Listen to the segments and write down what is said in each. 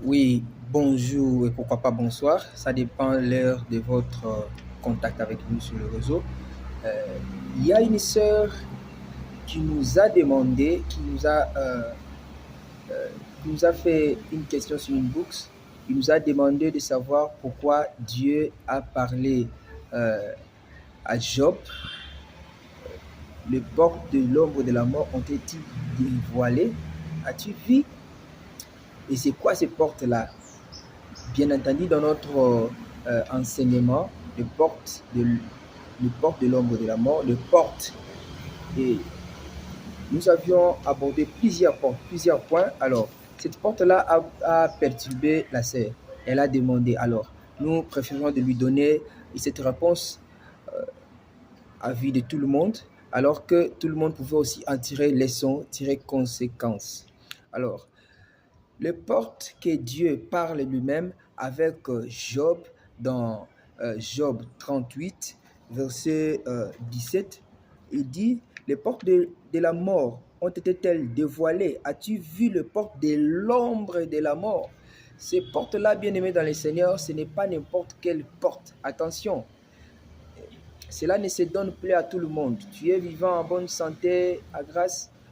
Oui, bonjour et pourquoi pas bonsoir. Ça dépend l'heure de votre contact avec nous sur le réseau. Euh, il y a une sœur qui nous a demandé, qui nous a fait une question sur une box. Il nous a demandé de savoir pourquoi Dieu a parlé euh, à Job. Les portes de l'ombre de la mort ont-elles dévoilées? As-tu vu? Et c'est quoi ces portes-là? Bien entendu, dans notre enseignement, les portes de l'ombre de la mort, les portes, et nous avions abordé plusieurs points. Alors, cette porte-là a perturbé la sœur. Elle a demandé. Alors, nous préférons de lui donner cette réponse à vue de tout le monde, alors que tout le monde pouvait aussi en tirer leçon, tirer conséquences. Alors, les portes que Dieu parle lui-même avec Job dans Job 38, verset 17, il dit, les portes de la mort ont été-elles dévoilées? As-tu vu les portes de l'ombre de la mort? Ces portes-là, bien aimés dans le Seigneur, ce n'est pas n'importe quelle porte. Attention, cela ne se donne plus à tout le monde. Tu es vivant en bonne santé,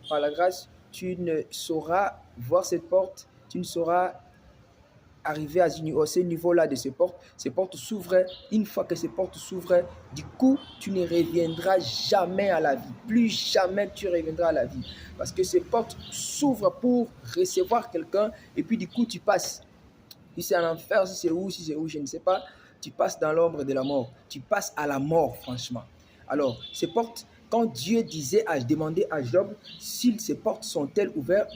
par la grâce, tu ne sauras voir cette porte, tu ne sauras arriver à ce niveau-là de ces portes. Ces portes s'ouvrent. Une fois que ces portes s'ouvrent, du coup, tu ne reviendras jamais à la vie. Plus jamais tu reviendras à la vie. Parce que ces portes s'ouvrent pour recevoir quelqu'un et puis du coup, tu passes. Si c'est en enfer, si c'est où, je ne sais pas. Tu passes dans l'ombre de la mort. Tu passes à la mort, franchement. Alors, ces portes, quand Dieu demandait à Job si ces portes sont-elles ouvertes,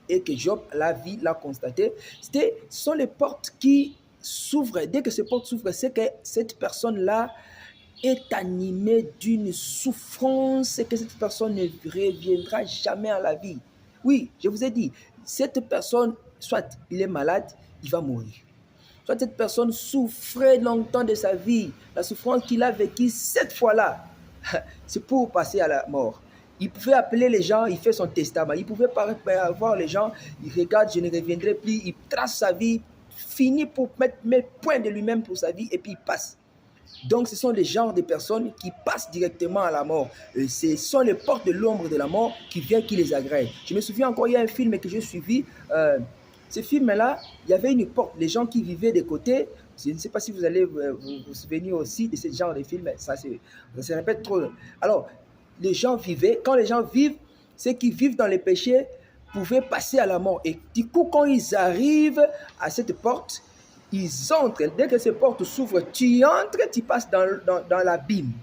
et que Job l'a constaté, ce sont les portes qui s'ouvrent. Dès que ces portes s'ouvrent, c'est que cette personne-là est animée d'une souffrance et que cette personne ne reviendra jamais à la vie. Oui, je vous ai dit, cette personne, soit il est malade, il va mourir. Soit cette personne souffrait longtemps de sa vie, la souffrance qu'il a vécue cette fois-là, c'est pour passer à la mort. Il pouvait appeler les gens, il fait son testament. Il pouvait voir les gens, il regarde, je ne reviendrai plus, il trace sa vie, finit pour mettre point de lui-même pour sa vie et puis il passe. Donc, ce sont les genres de personnes qui passent directement à la mort. Ce sont les portes de l'ombre de la mort qui viennent, qui les agrègent. Je me souviens encore, il y a un film que j'ai suivi. Ce film-là, il y avait une porte. Les gens qui vivaient des côtés, je ne sais pas si vous allez vous souvenir aussi de ce genre de film. Ça se répète trop. Alors, les gens vivaient. Quand les gens vivent, ceux qui vivent dans les péchés pouvaient passer à la mort. Et du coup, quand ils arrivent à cette porte, ils entrent. Dès que ces portes s'ouvrent, tu entres, tu passes dans l'abîme.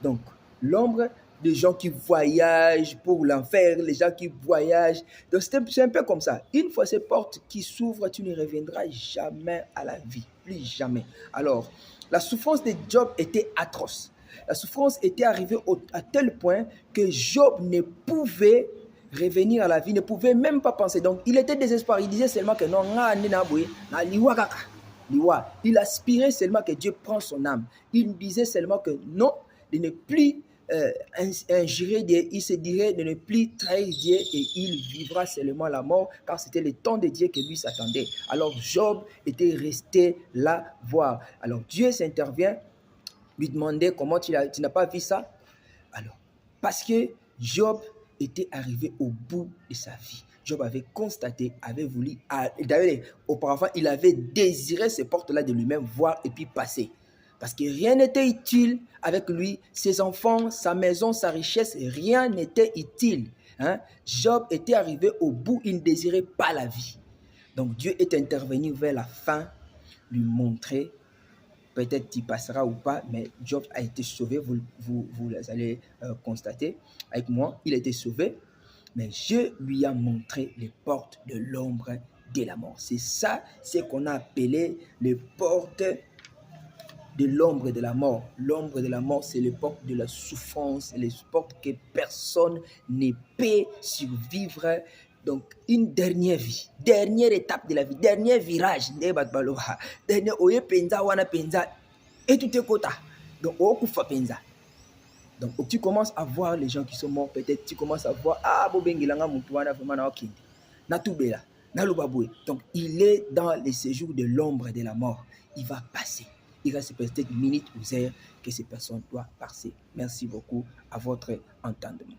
Donc, l'ombre des gens qui voyagent pour l'enfer, les gens qui voyagent. Donc, c'est un peu comme ça. Une fois ces portes qui s'ouvrent, tu ne reviendras jamais à la vie. Plus jamais. Alors, la souffrance de Job était atroce. La souffrance était arrivée à tel point que Job ne pouvait revenir à la vie, ne pouvait même pas penser. Donc, il était désespéré. Il disait seulement que non, il aspirait seulement que Dieu prenne son âme. Il disait seulement que non, de ne plus injurer Dieu, il se dirait de ne plus trahir Dieu et il vivra seulement la mort car c'était le temps de Dieu que lui s'attendait. Alors Job était resté là voir. Alors Dieu s'intervient, lui demandait comment tu n'as pas vu ça. Alors, parce que Job était arrivé au bout de sa vie. Job avait constaté, avait voulu, d'ailleurs, auparavant, il avait désiré ces portes-là de lui-même voir et puis passer. Parce que rien n'était utile avec lui, ses enfants, sa maison, sa richesse, rien n'était utile. Hein? Job était arrivé au bout, il ne désirait pas la vie. Donc Dieu est intervenu vers la fin, lui montrer, peut-être tu passeras ou pas, mais Job a été sauvé, vous allez constater avec moi, il a été sauvé, mais Dieu lui a montré les portes de l'ombre de la mort. C'est ça, c'est qu'on a appelé les portes de l'ombre de la mort. L'ombre de la mort, c'est les portes de la souffrance, les portes que personne ne peut survivre. Donc, une dernière vie, dernière étape de la vie, dernier virage, dernier oye penza wana penza, et tout est kota. Donc, okufa penza. Donc, tu commences à voir les gens qui sont morts, peut-être tu commences à voir, ah, bobengilanga mutuana vraiment na okindi. Na tubela. Donc, il est dans les séjours de l'ombre de la mort. Il va passer. Il reste peut-être une minute ou heures que ces personnes doivent passer. Merci beaucoup à votre entendement.